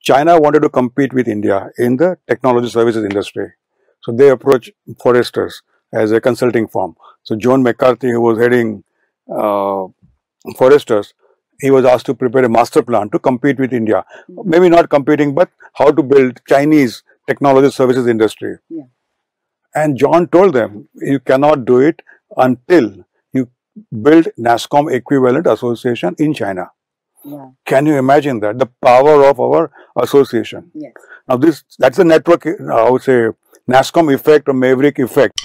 China wanted to compete with India in the technology services industry. So they approached Foresters as a consulting firm. So John McCarthy, who was heading Foresters, he was asked to prepare a master plan to compete with India. Maybe not competing, but how to build Chinese technology services industry. Yeah. And John told them, you cannot do it until you build Nascom equivalent association in China. Wow. Can you imagine that? The power of our association. Yes. Now that's a network, I would say, Nascom effect or Maverick effect.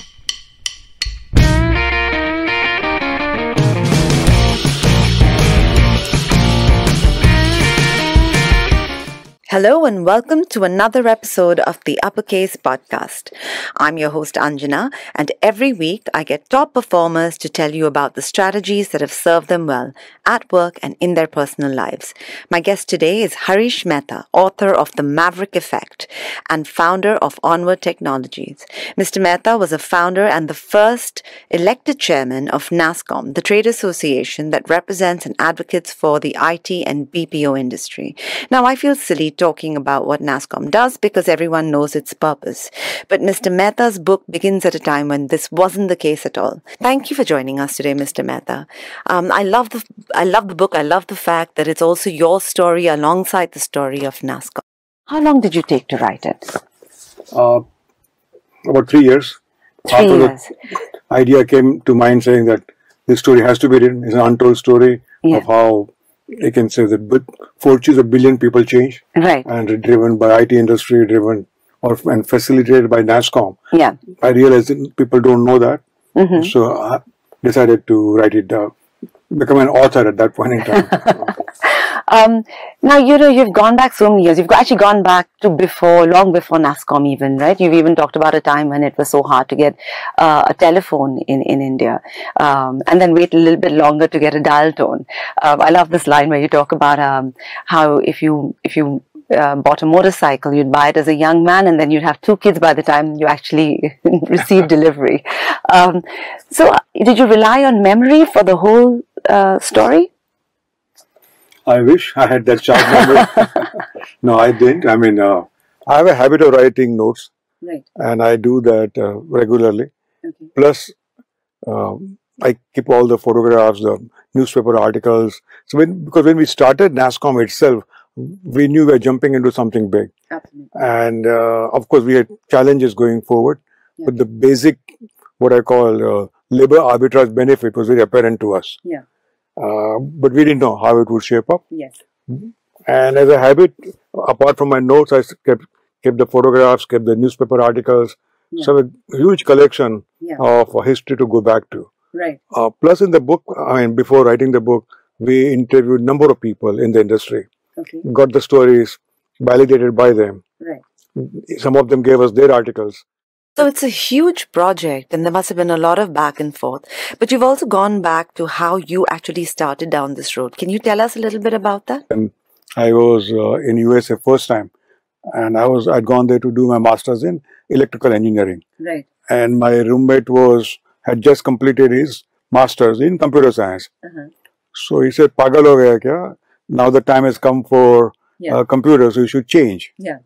Hello and welcome to another episode of the Uppercase podcast. I'm your host Anjana, and every week I get top performers to tell you about the strategies that have served them well at work and in their personal lives. My guest today is Harish Mehta, author of The Maverick Effect and founder of Onward Technologies. Mr. Mehta was a founder and the first elected chairman of Nascom, the trade association that represents and advocates for the IT and BPO industry. Now, I feel silly talking about what Nascom does because everyone knows its purpose. But Mr. Mehta's book begins at a time when this wasn't the case at all. Thank you for joining us today, Mr. Mehta. I love the book. I love the fact that it's also your story alongside the story of Nascom. How long did you take to write it? About 3 years. 3 years. The idea came to mind saying that this story has to be written. It's an untold story of how you can say that fortunes of billion people change, right? And driven by IT industry, and facilitated by Nascom. Yeah, I realized that people don't know that, so I decided to write it down, become an author at that point in time. Now, you've gone back so many years. You've actually gone back to long before Nascom even, right? You've even talked about a time when it was so hard to get a telephone in India, and then wait a little bit longer to get a dial tone. I love this line where you talk about how if you bought a motorcycle, you'd buy it as a young man, and then you'd have 2 kids by the time you actually receive delivery. So, did you rely on memory for the whole story? I wish I had that sharp memory. No, I didn't. I mean, I have a habit of writing notes, right? And I do that regularly. Okay. Plus, I keep all the photographs, the newspaper articles. So because when we started Nascom itself, we knew we were jumping into something big. Absolutely. And of course, we had challenges going forward. Yeah. But the basic, what I call labor arbitrage benefit was very apparent to us. Yeah. But we didn't know how it would shape up. Yes. And as a habit, apart from my notes, I kept the photographs, kept the newspaper articles. Yeah. So a huge collection of history to go back to. Right. Plus in the book, I mean, before writing the book, we interviewed a number of people in the industry. Okay. Got the stories validated by them. Right. Some of them gave us their articles. So it's a huge project and there must have been a lot of back and forth. But you've also gone back to how you actually started down this road. Can you tell us a little bit about that? And I was in USA first time, and I'd gone there to do my master's in electrical engineering. Right. And my roommate had just completed his master's in computer science. So he said, "Pagal ho gaya kya? Now the time has come for computers, so you should change." Yeah.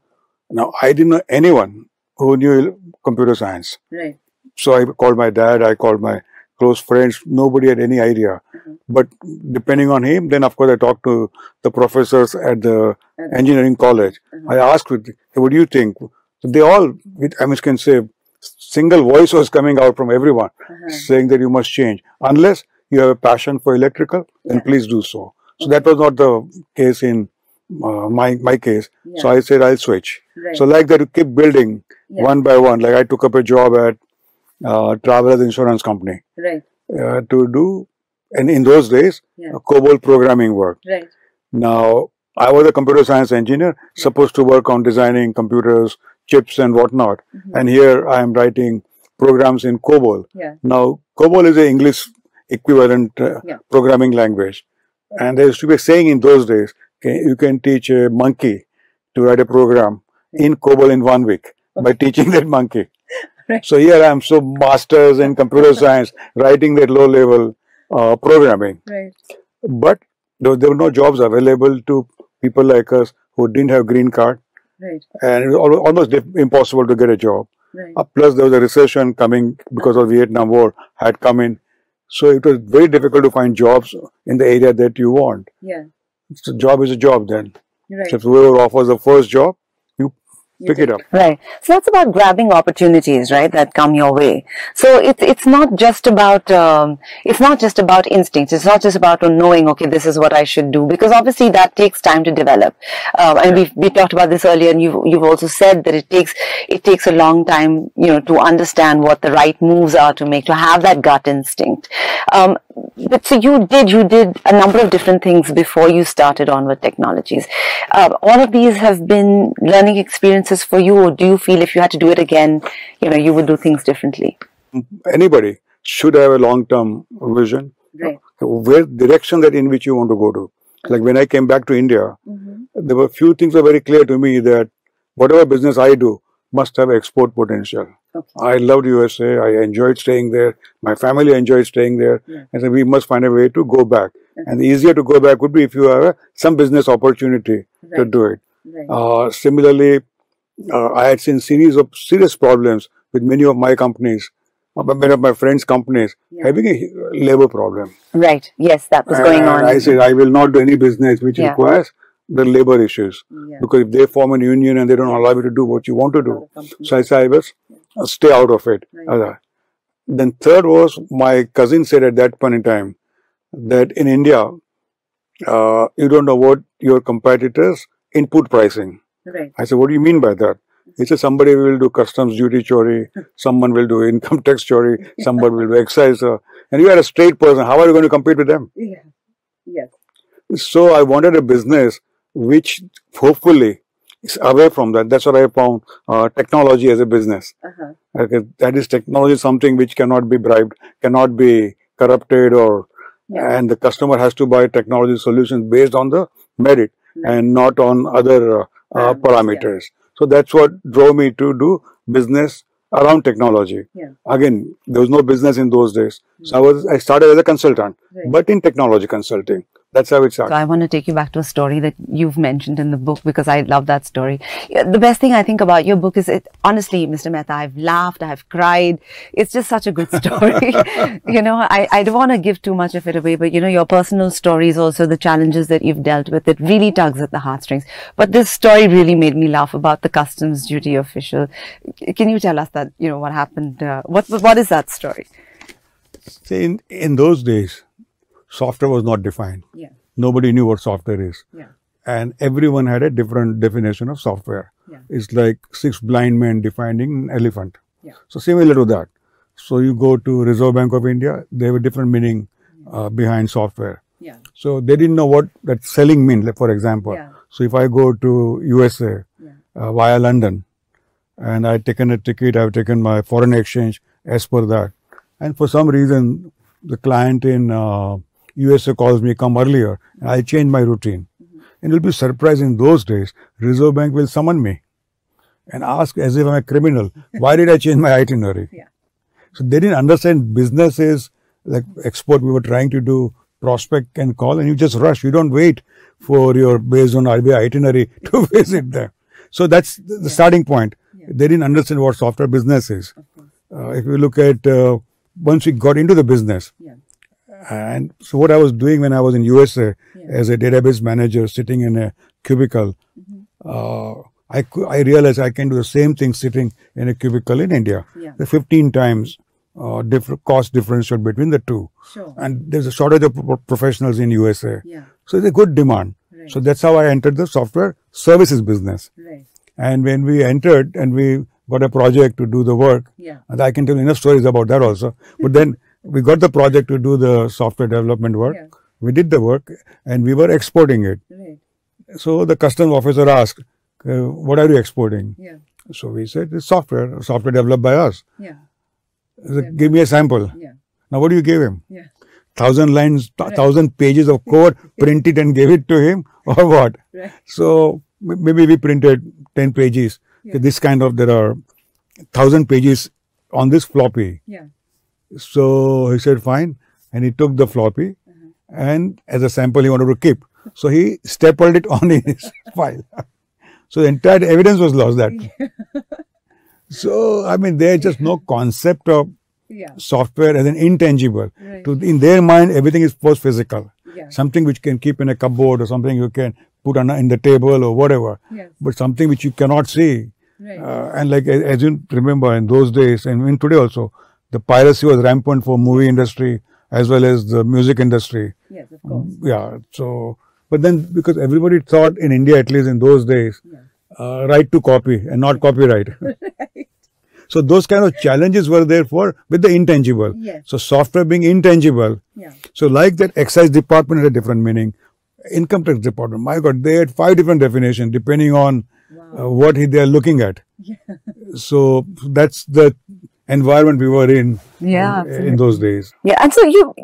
Now I didn't know anyone who knew computer science. Right. So I called my dad, I called my close friends, nobody had any idea. But depending on him, then of course I talked to the professors at the engineering college. I asked, hey, what do you think? So they all, can say, single voice was coming out from everyone saying that you must change. Unless you have a passion for electrical, then please do so. So that was not the case in my case. So I said, I'll switch. Right. So like that, you keep building one by one. Like I took up a job at Travelers Insurance Company to do, and in those days, COBOL programming work. Right. Now, I was a computer science engineer, supposed to work on designing computers, chips and whatnot. And here I am writing programs in COBOL. Now, COBOL is an English equivalent programming language. And there used to be a saying in those days, you can teach a monkey to write a program in COBOL in 1 week by teaching that monkey. Right. So here I am, so masters in computer science, writing that low-level programming. Right. But there were no jobs available to people like us who didn't have green card, Right. and it was almost impossible to get a job. Right. Plus, there was a recession coming because of Vietnam War had come in, so it was very difficult to find jobs in the area that you want. Yeah. So, job is a job then. Right. So, if whoever offers the first job, you pick it up. Right. So that's about grabbing opportunities, right, that come your way. So it's not just about instincts. It's not just about knowing, okay, this is what I should do, because obviously that takes time to develop. And we talked about this earlier, and you've also said that it takes a long time, to understand what the right moves are to make, to have that gut instinct. But so you did a number of different things before you started Onward Technologies. All of these have been learning experiences for you, or do you feel if you had to do it again, you would do things differently? Anybody should have a long-term vision, Right. where direction that in which you want to go to. Like when I came back to India, there were few things that were very clear to me, that whatever business I do must have export potential. Okay. I loved USA. I enjoyed staying there. My family enjoyed staying there. Yeah. And so we must find a way to go back. Okay. And the easier to go back would be if you have some business opportunity to Right. do it. Right. Similarly, I had seen series of serious problems with many of my companies, many of my friends' companies, Yeah. having a labor problem. Right. Yes, that was going on. And I said, I will not do any business which Yeah. requires the labor issues. Yeah. Because if they form a union and they don't allow you to do what you want to do, so I said, I will stay out of it. Right. Then third was, my cousin said at that point in time that in India, you don't know what your competitors' input pricing. Right. I said, what do you mean by that? He said, somebody will do customs duty chori, someone will do income tax chori, somebody will do excise. And you are a straight person. How are you going to compete with them? Yeah. Yes. So I wanted a business which hopefully is away from that. That's what I found, technology as a business. Uh-huh. Okay, that is, technology is something which cannot be bribed, cannot be corrupted, and the customer has to buy technology solutions based on the merit and not on other parameters. So that's what drove me to do business around technology. Yeah. Again, there was no business in those days. So I started as a consultant, but in technology consulting. That's how it started. So I want to take you back to a story that you've mentioned in the book, because I love that story. The best thing I think about your book is, honestly, Mr. Mehta, I've laughed, I've cried. It's just such a good story. I don't want to give too much of it away, but your personal stories, also the challenges that you've dealt with, it really tugs at the heartstrings. But this story really made me laugh about the customs duty official. Can you tell us that, what happened? What is that story? See, in those days, software was not defined. Yeah. Nobody knew what software is. Yeah. And everyone had a different definition of software. Yeah. It's like six blind men defining an elephant. Yeah. So similar to that. So you go to Reserve Bank of India, they have a different meaning behind software. Yeah. So they didn't know what that selling means, like, for example. Yeah. So if I go to USA via London, and I've taken a ticket, I've taken my foreign exchange as per that. And for some reason, the client in USA calls me, come earlier, and I change my routine. And you'll be surprised, in those days, Reserve Bank will summon me and ask as if I'm a criminal, why did I change my itinerary? Yeah. So they didn't understand business is like export. We were trying to do prospect and call, and you just rush. You don't wait for your based on RBI itinerary to visit them. So that's the starting point. Yeah. They didn't understand what software business is. If you look at once we got into the business, and so what I was doing when I was in USA as a database manager sitting in a cubicle, I realized I can do the same thing sitting in a cubicle in India. The 15 times cost differential between the two. Sure. And there's a shortage of professionals in USA. Yeah. So it's a good demand. Right. So that's how I entered the software services business. Right. And when we entered and we got a project to do the work, and I can tell enough stories about that also, but then we got the project to do the software development work. Yeah. We did the work and we were exporting it. Right. So the customs officer asked, what are you exporting? Yeah. So we said, it's software developed by us. Yeah. Said, give me a sample. Yeah. Now what do you give him? Yeah. 1,000 lines, 1,000 pages of code, print it and give it to him, or what? Right. So maybe we printed 10 pages. Yeah. This kind of, there are 1,000 pages on this floppy. Yeah. So he said, fine. And he took the floppy and as a sample he wanted to keep. So he stapled it on his file. So the entire evidence was lost that. So, I mean, there's just no concept of software as an intangible. In their mind, everything is first physical. Something which you can keep in a cupboard or something you can put on in the table or whatever. But something which you cannot see. And like, as you remember, in those days, and in today also, the piracy was rampant for movie industry as well as the music industry. Yes, of course. Yeah, so, but then because everybody thought in India, at least in those days, right to copy and not copyright. So those kind of challenges were there for with the intangible. So software being intangible. So like that excise department had a different meaning. Income tax department, my God, they had 5 different definitions depending on what they are looking at. So that's the environment we were in those days. Yeah, and so you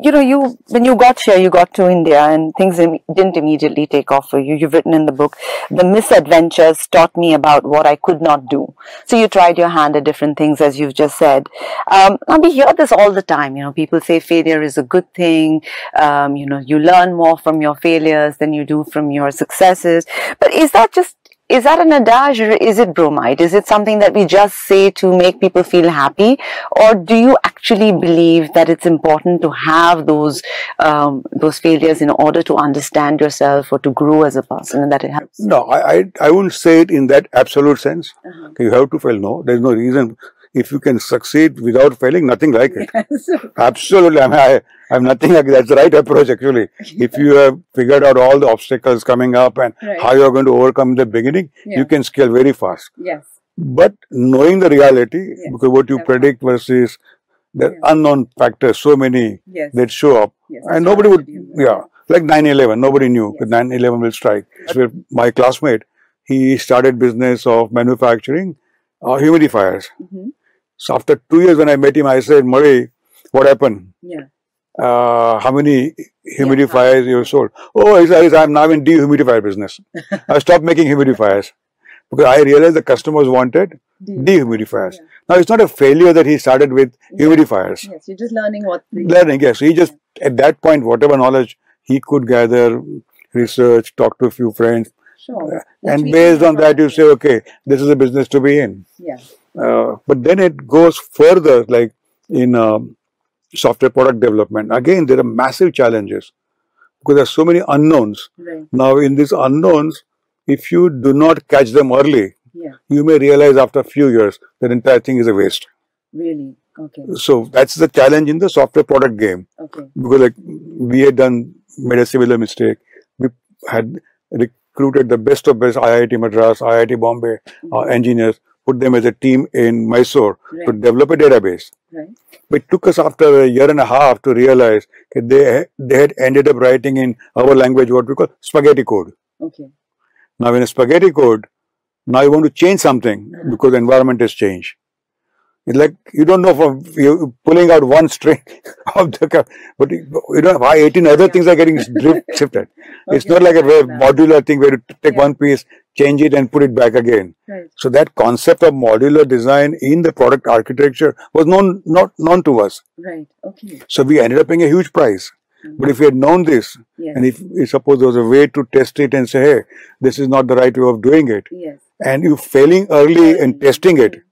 when you got here, you got to India, and things didn't immediately take off for you. You've written in the book, the misadventures taught me about what I could not do. So you tried your hand at different things, as you've just said. And we hear this all the time. People say failure is a good thing. You learn more from your failures than you do from your successes. But is that an adage, or is it bromide? Is it something that we just say to make people feel happy? Or do you actually believe that it's important to have those failures in order to understand yourself or to grow as a person, and that it helps? No, I wouldn't say it in that absolute sense. You have to fail. No, there's no reason. If you can succeed without failing, nothing like it. Absolutely. I have nothing like that. That's the right approach, actually. If you have figured out all the obstacles coming up and how you're going to overcome in the beginning, you can scale very fast. But knowing the reality, because what you predict versus the unknown factors, so many that show up, and nobody would, like 9/11, nobody knew that 9/11 will strike. So my classmate, he started business of manufacturing humidifiers. So after 2 years when I met him, I said, Murray, what happened? How many humidifiers you sold? Oh, he said, I'm now in dehumidifier business. I stopped making humidifiers because I realized the customers wanted dehumidifiers. Now, it's not a failure that he started with humidifiers. Yes, you're just learning what... Learning, yes. He just, at that point, whatever knowledge he could gather, research, talk to a few friends. And based on that, you say, okay, this is a business to be in. But then it goes further, like in software product development. Again, there are massive challenges because there are so many unknowns. Now, in these unknowns, if you do not catch them early, you may realize after a few years that the entire thing is a waste. Really? Okay. So that's the challenge in the software product game. Because like we had made a similar mistake. We had recruited the best of best IIT Madras, IIT Bombay engineers, put them as a team in Mysore to develop a database. But it took us after a year and a half to realize that they had ended up writing in our language what we call spaghetti code. Now in a spaghetti code, now you want to change something because the environment has changed. It's like you don't know from you pulling out one string of the but you don't know why 18 other things are getting shifted. It's not like a modular thing where you take one piece, change it and put it back again. So that concept of modular design in the product architecture was not known to us. So we ended up paying a huge price. But if we had known this, and if suppose there was a way to test it and say, hey, this is not the right way of doing it, and you failing early and testing it,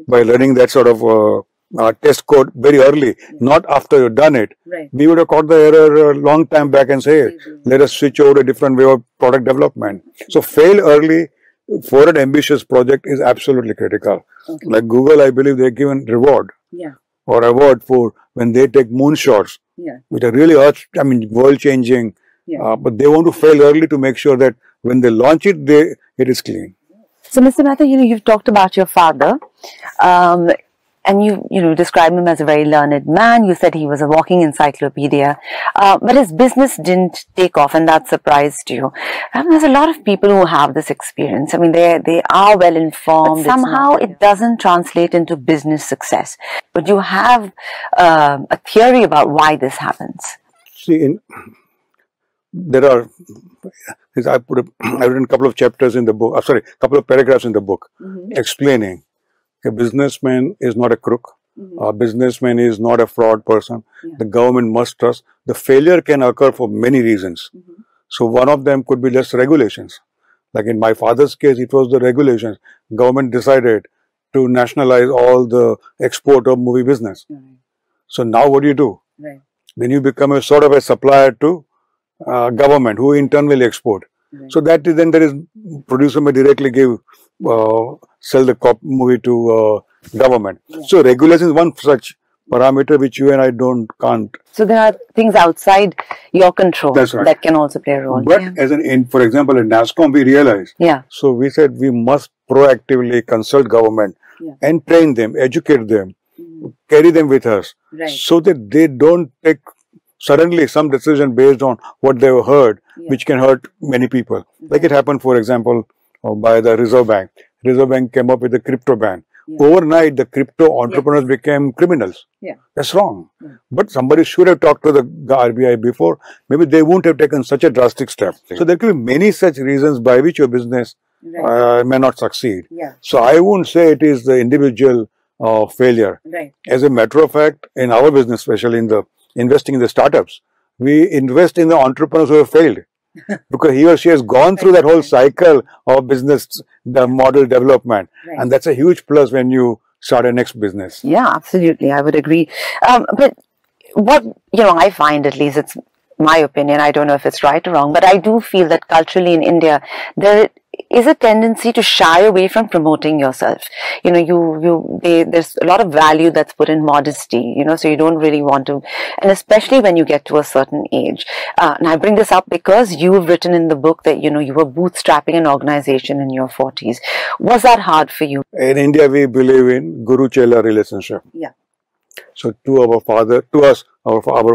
by learning that sort of test code very early, not after you've done it, we would have caught the error a long time back and say, hey, let us switch over to a different way of product development. So fail early for an ambitious project is absolutely critical. Like Google, I believe they're given reward or award for when they take moonshots, which are really world-changing, but they want to fail early to make sure that when they launch it, it is clean. So, Mr. Mehta, you've talked about your father, and you described him as a very learned man. You said he was a walking encyclopedia, but his business didn't take off, and that surprised you. There's a lot of people who have this experience. I mean, they are well informed. But somehow it doesn't translate into business success. But you have a theory about why this happens. See, I've written a couple of chapters in the book, a couple of paragraphs in the book explaining a businessman is not a crook, a businessman is not a fraud person, the government must trust. The failure can occur for many reasons. So one of them could be just regulations. Like in my father's case, it was the regulations. Government decided to nationalize all the export of movie business. So now what do? Then you become a sort of a supplier to government who internally export. So that is then there is producer may directly give sell the movie to government. So regulation is one such parameter which you and I can't. So there are things outside your control That's right. that can also play a role. But as for example, in Nascom, we realized. So we said we must proactively consult government and train them, educate them, carry them with us, so that they don't take suddenly some decision based on what they have heard, which can hurt many people. Like it happened, for example, by the Reserve Bank. Reserve Bank came up with a crypto ban. Overnight, the crypto entrepreneurs became criminals. That's wrong. But somebody should have talked to the RBI before. Maybe they wouldn't have taken such a drastic step. So there could be many such reasons by which your business may not succeed. So I wouldn't say it is the individual failure. As a matter of fact, in our business, especially in the investing in the startups, we invest in the entrepreneurs who have failed. Because he or she has gone through that whole cycle of business, the model development. And that's a huge plus when you start a next business. Yeah, absolutely. I would agree. But what, I find, at least it's my opinion, I don't know if it's right or wrong, but I do feel that culturally in India, there is a tendency to shy away from promoting yourself. There's a lot of value that's put in modesty, so you don't really want to, and especially when you get to a certain age. And I bring this up because you've written in the book that, you were bootstrapping an organization in your 40s. Was that hard for you? In India, we believe in Guru-Chela relationship. So our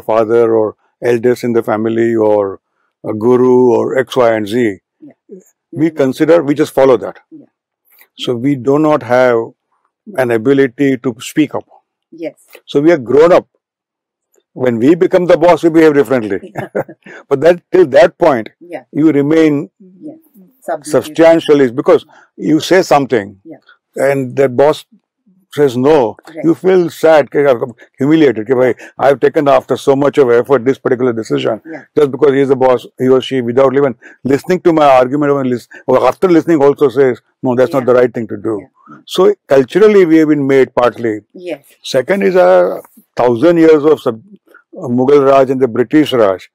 father or elders in the family or a guru or X, Y, and Z, we just follow that. So we do not have an ability to speak up. So we are grown up. When we become the boss, we behave differently. But till that point, you remain substantially, because you say something and that boss says no, you feel sad, humiliated. I have taken after so much of effort this particular decision just because he is the boss, he or she, without even listening to my argument or after listening also says, no, that's not the right thing to do. So culturally we have been made partly. Second is 1,000 years of Mughal Raj and the British Raj.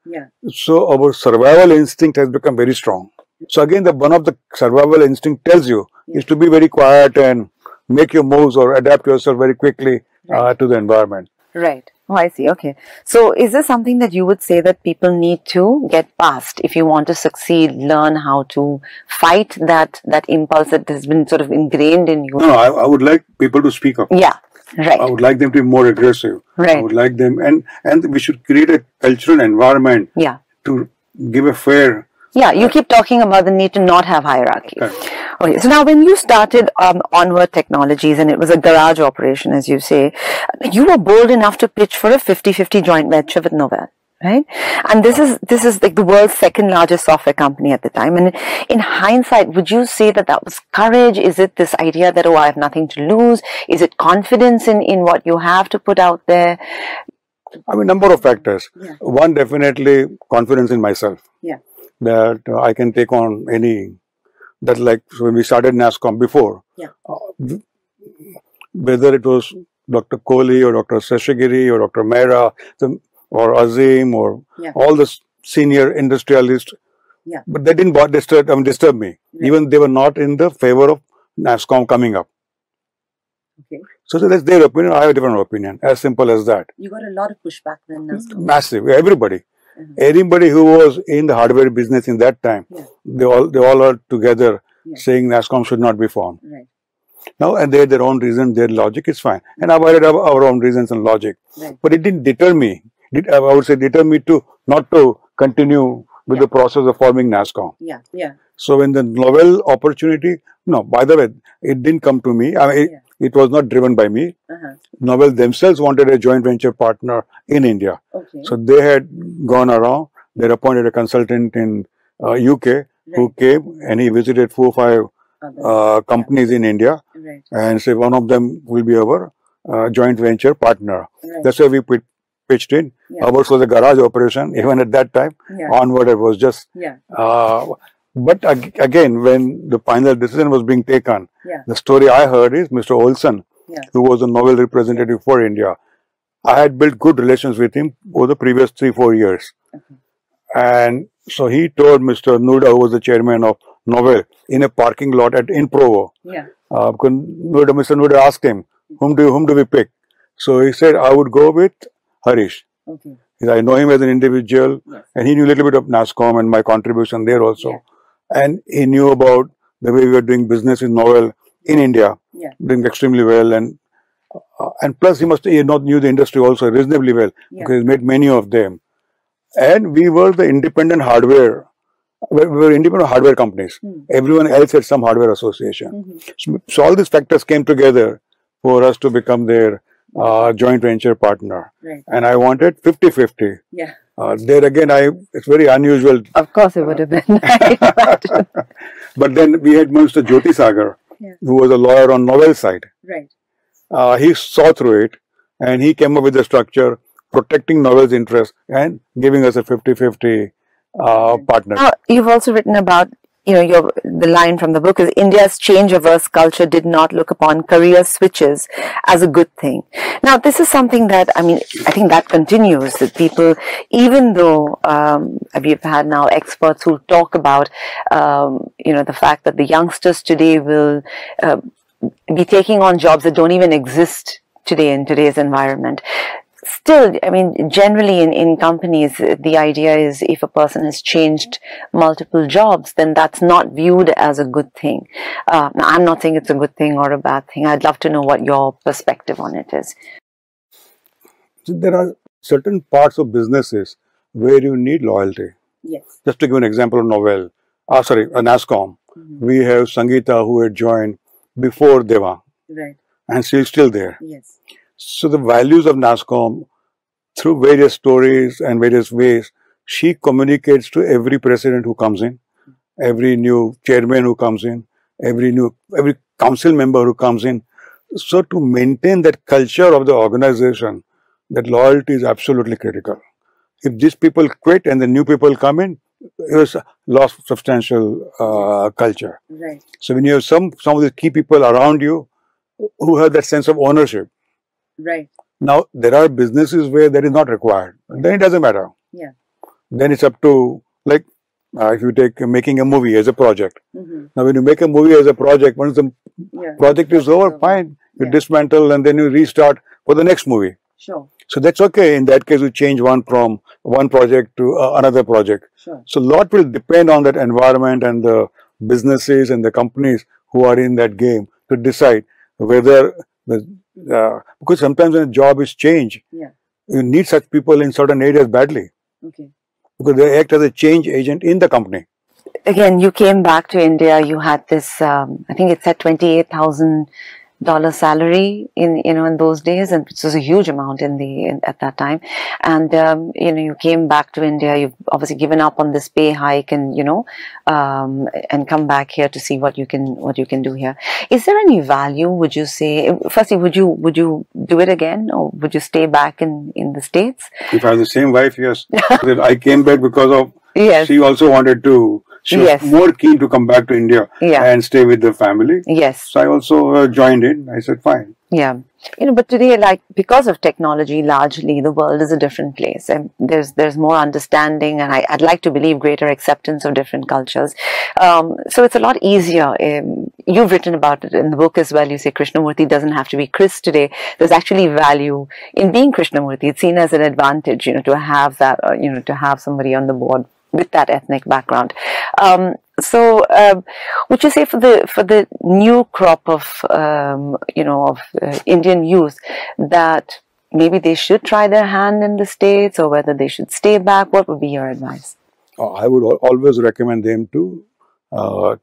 So our survival instinct has become very strong. So again, one of the survival instinct tells you is to be very quiet and make your moves or adapt yourself very quickly to the environment. Right. Oh, I see. Okay. So is this something that you would say that people need to get past if you want to succeed, learn how to fight that impulse that has been sort of ingrained in you? No, I would like people to speak up. Right. I would like them to be more aggressive. I would like them, and we should create a cultural environment to give a fair. You keep talking about the need to not have hierarchy. Okay, so now when you started Onward Technologies, and it was a garage operation, as you say, you were bold enough to pitch for a 50-50 joint venture with Novell, right? And this is like the world's second largest software company at the time. And in hindsight, would you say that was courage? Is it this idea that, I have nothing to lose? Is it confidence in what you have to put out there? I mean, number of factors. One, definitely confidence in myself. That I can take on any, that like when we started Nascom before, whether it was Dr. Kohli or Dr. Seshagiri or Dr. Mehta or Azim or all the senior industrialists, but they didn't disturb me. Even they were not in the favor of Nascom coming up. So that's their opinion, I have a different opinion, as simple as that. You got a lot of pushback then, Nascom. Massive, everybody. Anybody who was in the hardware business in that time, they all are together saying Nascom should not be formed. Now, and they had their own reasons, their logic is fine. And I've had our own reasons and logic. But it didn't deter me. I would say deter me to not to continue with the process of forming Nascom. So when the Novell opportunity, no, by the way, it didn't come to me. I mean, it was not driven by me. Novell themselves wanted a joint venture partner in India. So they had gone around. They appointed a consultant in UK who came and he visited 4 or 5 companies in India and said one of them will be our joint venture partner. That's why we pitched in. Ours was a garage operation, even at that time. Onward, it was just. But again, when the final decision was being taken, the story I heard is Mr. Olson, who was a novel representative for India. I had built good relations with him over the previous 3-4 years. And so he told Mr. Nuda, who was the chairman of Novel, in a parking lot in Provo. Mr. Nuda asked him, whom do we pick? So he said, I would go with Harish. I know him as an individual, and he knew a little bit of Nascom and my contribution there also. And he knew about the way we were doing business in Novel in India, doing extremely well. And plus, he knew the industry also reasonably well, because he made many of them. And we were the independent hardware. We were independent hardware companies. Everyone else had some hardware association. So all these factors came together for us to become their joint venture partner. And I wanted 50-50. There again, it's very unusual. Of course, it would have been. But then we had Mr. Jyoti Sagar, who was a lawyer on Novel side. He saw through it, and he came up with the structure, protecting Novel's interest and giving us a 50-50 partner. Now, you've also written about, the line from the book is, India's change-averse culture did not look upon career switches as a good thing. Now, this is something that, I think that continues, that people, even though we've had now experts who talk about, the fact that the youngsters today will be taking on jobs that don't even exist today in today's environment. Still, generally in companies, the idea is if a person has changed multiple jobs, then that's not viewed as a good thing. Now, I'm not saying it's a good thing or a bad thing. I'd love to know what your perspective on it is. So there are certain parts of businesses where you need loyalty. Just to give an example of Nascom. We have Sangeeta, who had joined before Deva. And she's still there. So the values of Nascom, through various stories and various ways, she communicates to every president who comes in, every new chairman who comes in, every council member who comes in. So to maintain that culture of the organization, that loyalty is absolutely critical. If these people quit and the new people come in, it was lost substantial culture. So when you have some of the key people around you who have that sense of ownership. Now, there are businesses where that is not required. Then it doesn't matter. Then it's up to, like, if you take making a movie as a project. Now, when you make a movie as a project, once the project is over, fine. You dismantle and then you restart for the next movie. So that's okay. In that case, you change one from one project to another project. So a lot will depend on that environment and the businesses and the companies who are in that game to decide whether because sometimes when a job is changed, you need such people in certain areas badly. Because they act as a change agent in the company. Again, you came back to India, you had this, I think it said $28,000 salary in those days, and it was a huge amount at that time. And you came back to India. You've obviously given up on this pay hike, and and come back here to see what you can do here. Is there any value? Would you say? Firstly, would you do it again, or would you stay back in the States? If I had the same wife, yes. I came back because of she also wanted to. She was more keen to come back to India and stay with the family. So I also joined in. I said, fine. But today, because of technology, largely the world is a different place, and there's more understanding, and I'd like to believe greater acceptance of different cultures. So it's a lot easier. You've written about it in the book as well. You say Krishnamurti doesn't have to be Chris today. There's actually value in being Krishnamurti. It's seen as an advantage, to have that, to have somebody on the board with that ethnic background. So would you say for the new crop of Indian youth that maybe they should try their hand in the States, or whether they should stay back? What would be your advice? I would always recommend them to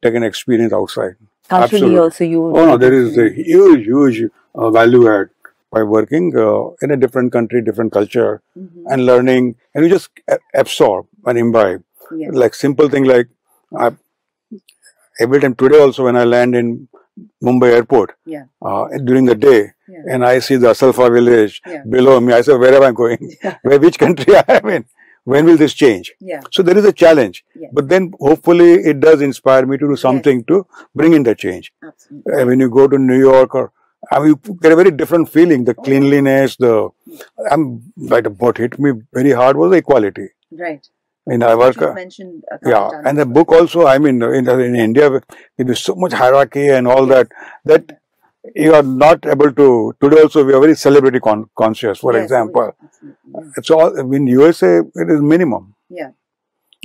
take an experience outside. Culturally also you... Oh no, there is a huge value add by working in a different country, different culture, and learning, and you just absorb and imbibe. Like simple thing like every time today also when I land in Mumbai airport during the day, and I see the Asalfa village below me. I say, where am I going? Which country I am in? When will this change? So there is a challenge. But then hopefully it does inspire me to do something to bring in that change. When you go to New York, or I mean, you get a very different feeling. The cleanliness, what hit me very hard was the equality. Right. In our work, and the book also, I mean, in India, there is so much hierarchy and all that you are not able to. Today also, we are very celebrity conscious. For example, it's all in USA. It is minimum.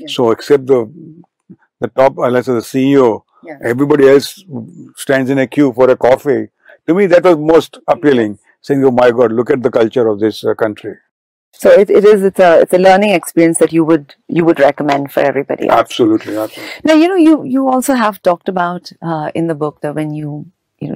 So except the top, let's say the CEO, everybody else stands in a queue for a coffee. To me, that was most appealing. Saying, "Oh my God, look at the culture of this country." So it's a learning experience that you would recommend for everybody else. Absolutely. Now you also have talked about in the book that when you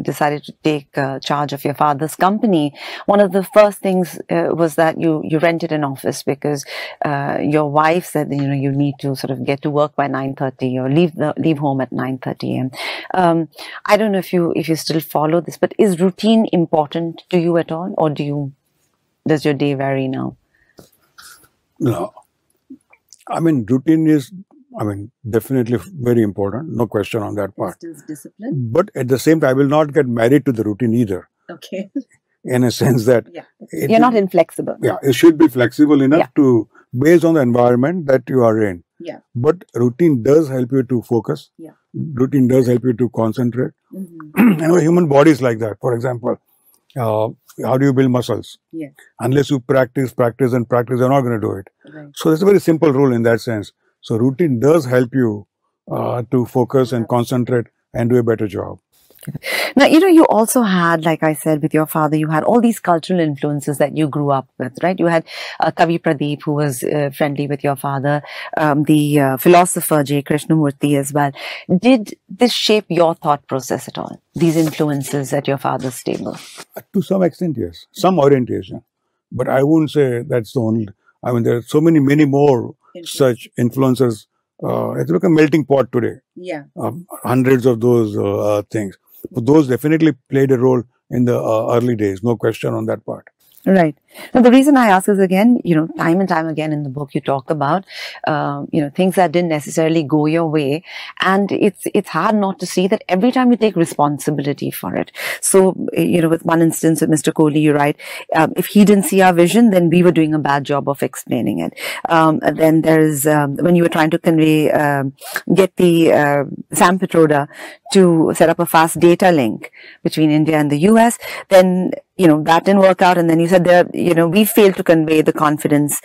decided to take charge of your father's company, one of the first things was that you rented an office because your wife said that, you need to sort of get to work by 9:30 or leave home at 9:30 a.m. I don't know if you still follow this, but is routine important to you at all, or does your day vary now? No. I mean, routine is, definitely very important. No question on that part. Still discipline? But at the same time, I will not get married to the routine either. Okay. In a sense that... You're not inflexible. Yeah, it should be flexible enough to, based on the environment that you are in. Yeah. But routine does help you to focus. Yeah. Routine does help you to concentrate. Human body is like that. For example, how do you build muscles? Yes. Unless you practice, you're not going to do it. Right. So it's a very simple rule in that sense. So routine does help you to focus and concentrate and do a better job. Now, you also had, like I said, with your father, you had all these cultural influences that you grew up with, right? You had Kavi Pradeep, who was friendly with your father, the philosopher J. Krishnamurti as well. Did this shape your thought process at all, these influences at your father's table? To some extent, yes. Some orientation. But I wouldn't say that's the only... there are so many more such influencers. It's like a melting pot today. Yeah. Hundreds of those things. But those definitely played a role in the early days. No question on that part. Right. Now, the reason I ask is, again, time and time again in the book, you talk about, things that didn't necessarily go your way. And it's hard not to see that every time you take responsibility for it. So, with one instance with Mr. Kohli, you write, if he didn't see our vision, then we were doing a bad job of explaining it. Then there's, when you were trying to get the Sam Pitroda to set up a fast data link between India and the US, then, that didn't work out. And then you said that, we failed to convey the confidence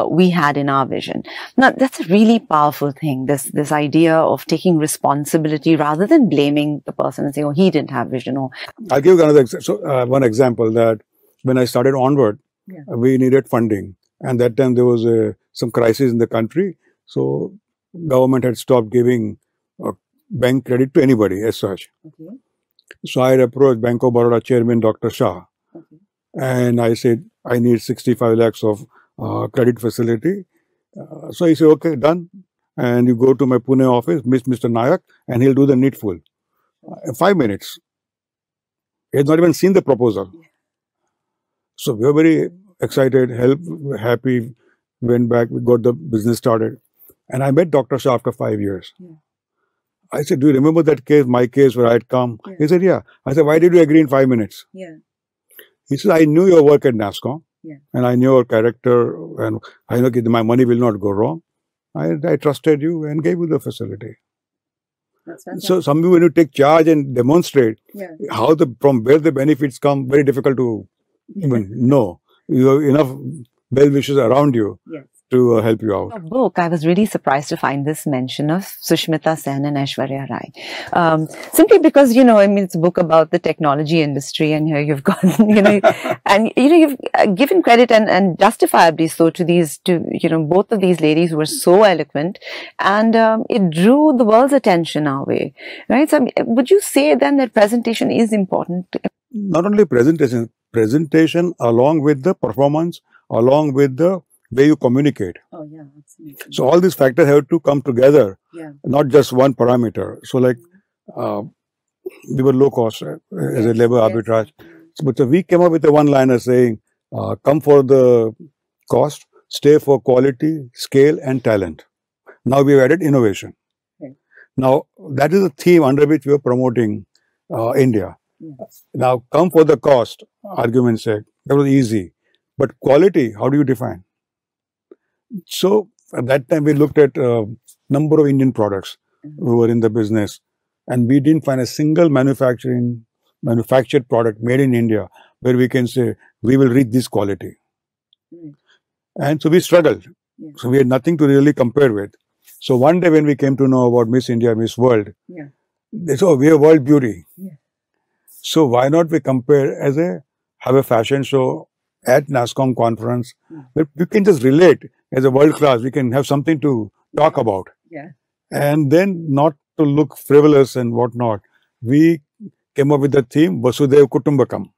we had in our vision. Now, that's a really powerful thing, this idea of taking responsibility rather than blaming the person and saying, oh, he didn't have vision. I'll give you another one example that when I started Onward, we needed funding. And that time there was some crisis in the country. So government had stopped giving bank credit to anybody as such. Okay. So I approached Bank of Baroda chairman, Dr. Shah. Okay. And I said, I need 65 lakhs of credit facility. So he said, okay, done. And you go to my Pune office, meet Mr. Nayak, and he'll do the needful. 5 minutes. He had not even seen the proposal. So we were very excited, happy, went back, we got the business started. And I met Dr. Shah after 5 years. I said, do you remember that case, my case where I had come? He said, yeah. I said, why did you agree in 5 minutes? He said, I knew your work at Nascom. And I knew your character, and I know that my money will not go wrong. I trusted you and gave you the facility. So some people, when you take charge and demonstrate from where the benefits come, very difficult to even know. You have enough well-wishers around you to help you out. In the book, I was really surprised to find this mention of Sushmita Sen and Aishwarya Rai. Simply because, it's a book about the technology industry, and here you've got, and, you've given credit and justifiably so to both of these ladies who were so eloquent, and it drew the world's attention our way, right? So, would you say then that presentation is important? Not only presentation along with the performance, along with the way you communicate. Oh, yeah, absolutely. So all these factors have to come together, not just one parameter. So like, we were low cost as a labor arbitrage. But we came up with a one-liner saying, come for the cost, stay for quality, scale and talent. Now we've added innovation. Now that is the theme under which we are promoting India. Now come for the cost, argument's sake. That was easy. But quality, how do you define? So at that time we looked at a number of Indian products who were in the business, and we didn't find a single manufactured product made in India where we can say we will reach this quality. And so we struggled. So we had nothing to really compare with. So one day when we came to know about Miss India, Miss World, they said, oh, we are world beauty. So why not we compare have a fashion show at Nascom conference where we can just relate as a world class. We can have something to talk about. And then not to look frivolous and whatnot. We came up with the theme Vasudhaiva Kutumbakam.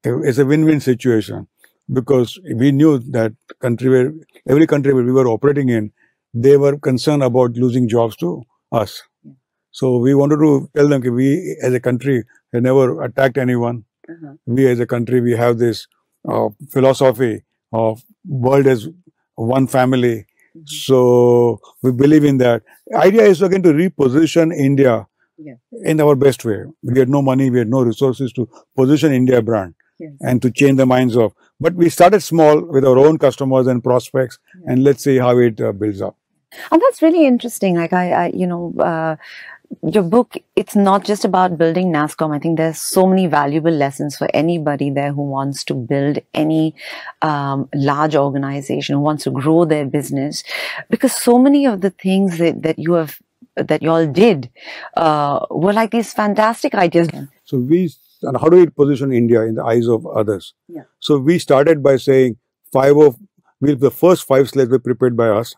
It's a win-win situation because we knew that every country where we were operating in, they were concerned about losing jobs to us. So we wanted to tell them that we as a country have never attacked anyone. We as a country, we have this philosophy of world as one family. So we believe in that. Idea is again to reposition India in our best way. We had no money, we had no resources to position India brand and to change the minds of. But we started small with our own customers and prospects, and let's see how it builds up. And that's really interesting. Like your book, it's not just about building Nascom. I think there's so many valuable lessons for anybody there who wants to build any large organization, who wants to grow their business, because so many of the things that you all did were like these fantastic ideas. So and how do we position India in the eyes of others? So we started by saying the first 5 slides were prepared by us.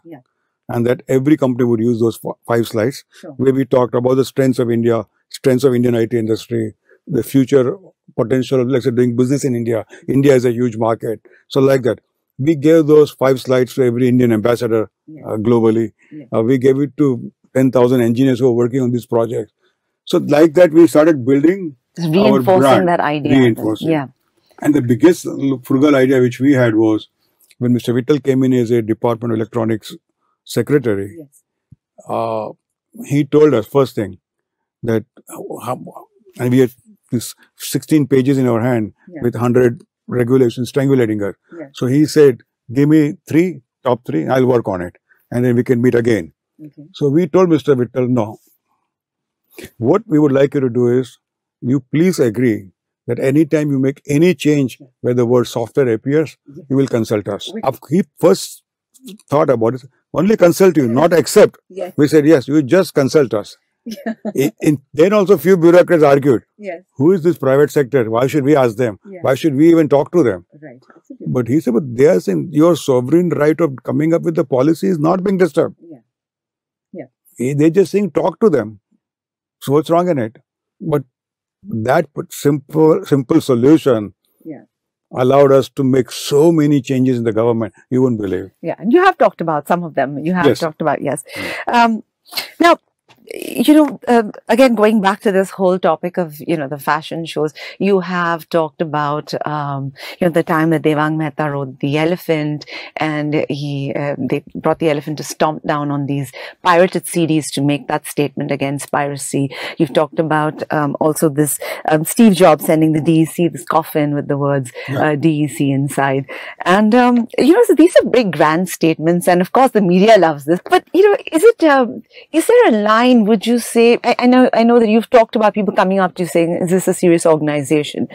And that every company would use those 5 slides, where we talked about the strengths of India, strengths of Indian IT industry, the future potential of, let's say, doing business in India. India is a huge market. So like that, we gave those 5 slides to every Indian ambassador globally. We gave it to 10,000 engineers who are working on this project. So like that, we started building our brand. That idea. Reinforcing. And the biggest frugal idea which we had was when Mr. Vittal came in as a Department of Electronics secretary, he told us first thing that, and we had this 16 pages in our hand with 100 regulations strangulating us. So he said, give me top three, I'll work on it. And then we can meet again. So we told Mr. Vittal, no, what we would like you to do is, you please agree that anytime you make any change where the word software appears, you will consult us. He first thought about it, only consult you, not accept. We said, yes, you just consult us. Then also few bureaucrats argued, who is this private sector? Why should we ask them? Why should we even talk to them? But he said, but they are saying your sovereign right of coming up with the policy is not being disturbed. They're just saying talk to them. So what's wrong in it? But that simple solution allowed us to make so many changes in the government, you wouldn't believe. And you have talked about some of them. You have talked about, now, again, going back to this whole topic of, the fashion shows, you have talked about, the time that Devang Mehta wrote The Elephant, and they brought the elephant to stomp down on these pirated CDs to make that statement against piracy. You've talked about also this Steve Jobs sending the DEC this coffin with the words DEC inside. And, so these are big, grand statements, and of course the media loves this. But, is there a line, would you say, I know that you've talked about people coming up to you saying, is this a serious organization?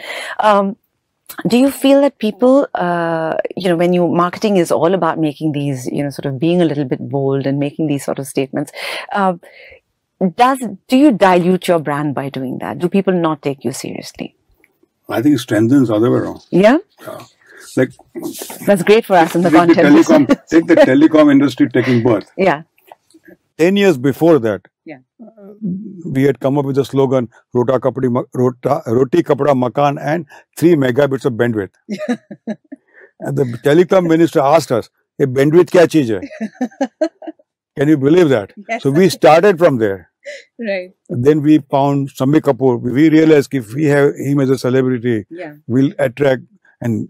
Do you feel that people, when marketing is all about making these, sort of being a little bit bold and making these sort of statements, do you dilute your brand by doing that? Do people not take you seriously? I think it strengthens the other way around. Like, that's great for us in the content. Take the telecom industry taking birth. 10 years before that, we had come up with the slogan, Roti Kapda Makan and 3 megabits of bandwidth. And the telecom minister asked us, bandwidth kya cheez hai? Can you believe that? Yes. So we started from there. Right. Then we found Sami Kapoor. We realized if we have him as a celebrity, we'll attract. And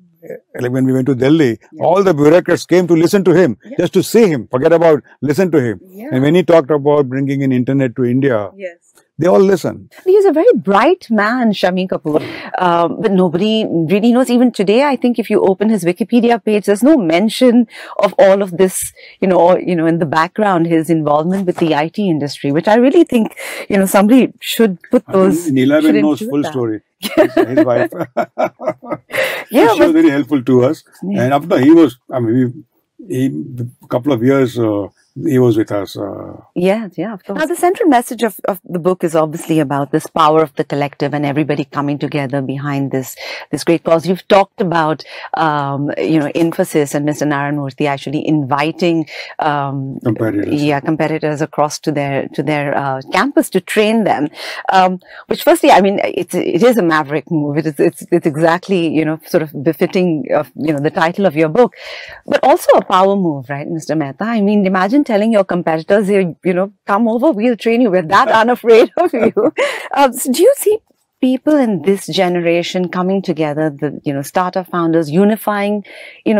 like when we went to Delhi, all the bureaucrats came to listen to him, just to see him. Forget about listen to him. And when he talked about bringing in internet to India, they all listen. He's a very bright man, Shami Kapoor, but nobody really knows. Even today, I think if you open his Wikipedia page, there's no mention of all of this, in the background, his involvement with the IT industry, which I really think, somebody should put those. Nilaben knows full story. His wife. Yeah, she was very helpful to us. And after he was, a couple of years, he was with us. Yeah, of course. Now, the central message of the book is obviously about this power of the collective and everybody coming together behind this great cause. You've talked about, Infosys and Mr. Narayanmurthy actually inviting competitors across to their campus to train them. Which, firstly, it is a maverick move. It's exactly sort of befitting of the title of your book, but also a power move, right, Mr. Mehta? Imagine telling your competitors, come over, we'll train you. We're that unafraid of you. So do you see people in this generation coming together, the startup founders unifying,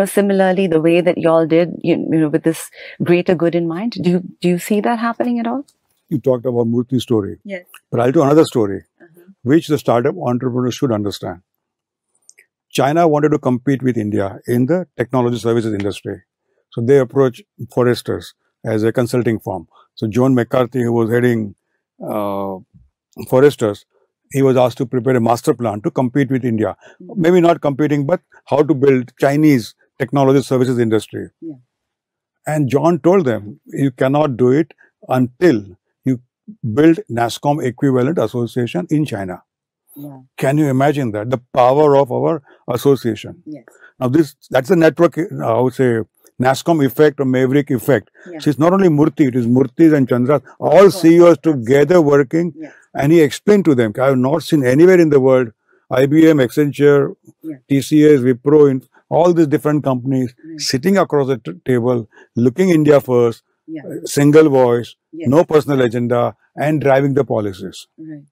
similarly the way that y'all did, with this greater good in mind? Do you see that happening at all? You talked about Murthy's story. Yes. But I'll do another story, which the startup entrepreneurs should understand. China wanted to compete with India in the technology services industry. So they approached Foresters as a consulting firm. So John McCarthy, who was heading Foresters, he was asked to prepare a master plan to compete with India. Maybe not competing, but how to build Chinese technology services industry. Yeah. And John told them, you cannot do it until you build Nascom equivalent association in China. Yeah. Can you imagine that? The power of our association. Yes. Now that's a network, I would say, Nascom effect or Maverick effect. Yeah. So it's not only Murthy, it is Murthy's and Chandra's, all CEOs together working. Yeah. And he explained to them, I have not seen anywhere in the world, IBM, Accenture, TCS, Wipro, all these different companies sitting across the table, looking India first, single voice, no personal agenda, and driving the policies. Right.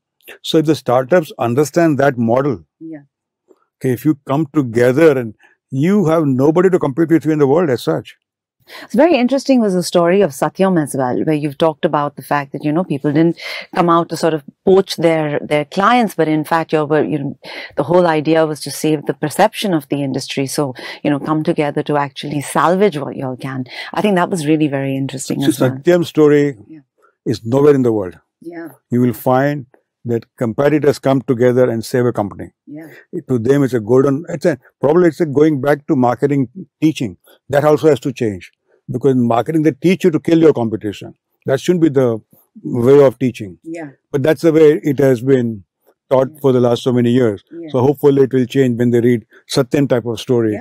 So if the startups understand that model, okay, if you come together and you have nobody to compete with you in the world as such. It's very interesting was the story of Satyam as well, where you've talked about the fact that, people didn't come out to sort of poach their clients, but in fact, the whole idea was to save the perception of the industry. So, come together to actually salvage what y'all can. I think that was really very interesting. So Satyam's story is nowhere in the world. Yeah. You will find that competitors come together and save a company. Yeah. To them, it's a golden, probably going back to marketing teaching. That also has to change. Because in marketing, they teach you to kill your competition. That shouldn't be the way of teaching. Yeah. But that's the way it has been taught for the last so many years. Yeah. So hopefully it will change when they read Satyam type of story.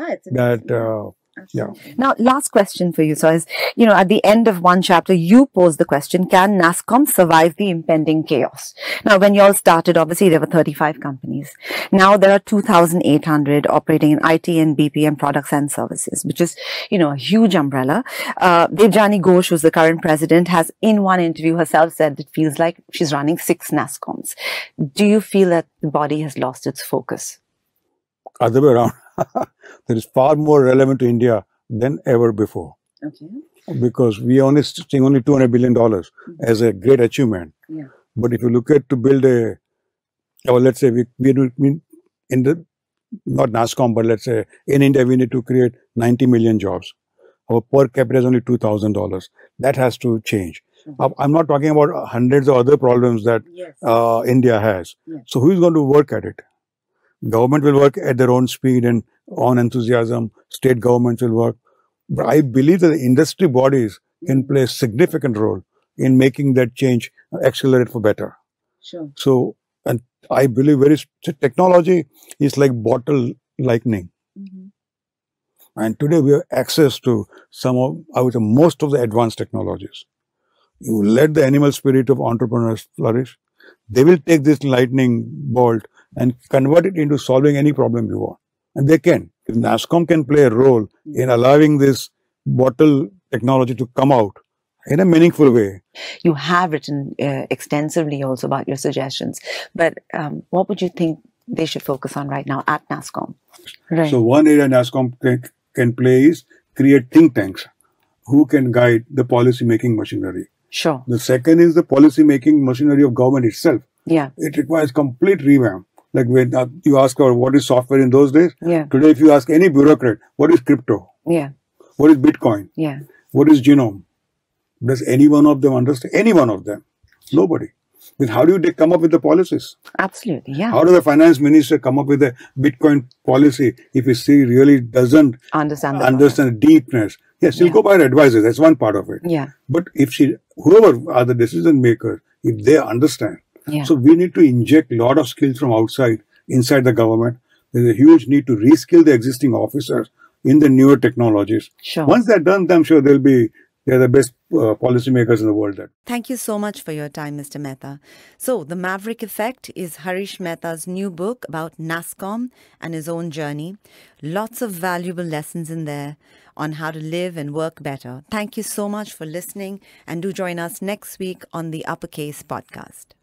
Yeah. Now, last question for you. So, at the end of one chapter, you pose the question, can Nascom survive the impending chaos? Now, when you all started, obviously, there were 35 companies. Now, there are 2,800 operating in IT and BPM products and services, which is, a huge umbrella. Devjani Ghosh, who's the current president, has in one interview herself said it feels like she's running 6 Nascoms. Do you feel that the body has lost its focus? Other way around. That is far more relevant to India than ever before. Okay. Because we are seeing only $200 billion as a great achievement. Yeah. But if you look at to build let's say we do in the, not Nascom, but let's say in India we need to create 90 million jobs. Our per capita is only $2,000. That has to change. I'm not talking about hundreds of other problems that India has. Yeah. So who is going to work at it? Government will work at their own speed and on enthusiasm. State governments will work. But I believe that the industry bodies can play a significant role in making that change accelerate for better. Sure. So, and I believe technology is like bottle lightning. Mm-hmm. And today we have access to most of the advanced technologies. You let the animal spirit of entrepreneurs flourish. They will take this lightning bolt and convert it into solving any problem you want. And they can. If Nascom can play a role in allowing this bottle technology to come out in a meaningful way. You have written extensively also about your suggestions, but what would you think they should focus on right now at Nascom? Right. So one area Nascom can play is create think tanks who can guide the policy making machinery. Sure. The second is the policy making machinery of government itself. Yeah. It requires complete revamp. Like when you ask her what is software in those days. Yeah. Today, if you ask any bureaucrat, what is crypto? Yeah. What is Bitcoin? Yeah. What is genome? Does any one of them understand? Any one of them? Nobody. Then how do you come up with the policies? Absolutely, yeah. How does the finance minister come up with a Bitcoin policy if he really doesn't understand the deepness? Yes, she'll go by her advisors. That's one part of it. Yeah. But if whoever are the decision makers, if they understand, so we need to inject a lot of skills from outside, inside the government. There's a huge need to reskill the existing officers in the newer technologies. Sure. Once they're done, I'm sure they're the best policymakers in the world. Thank you so much for your time, Mr. Mehta. So, The Maverick Effect is Harish Mehta's new book about Nascom and his own journey. Lots of valuable lessons in there on how to live and work better. Thank you so much for listening, and do join us next week on the Uppercase podcast.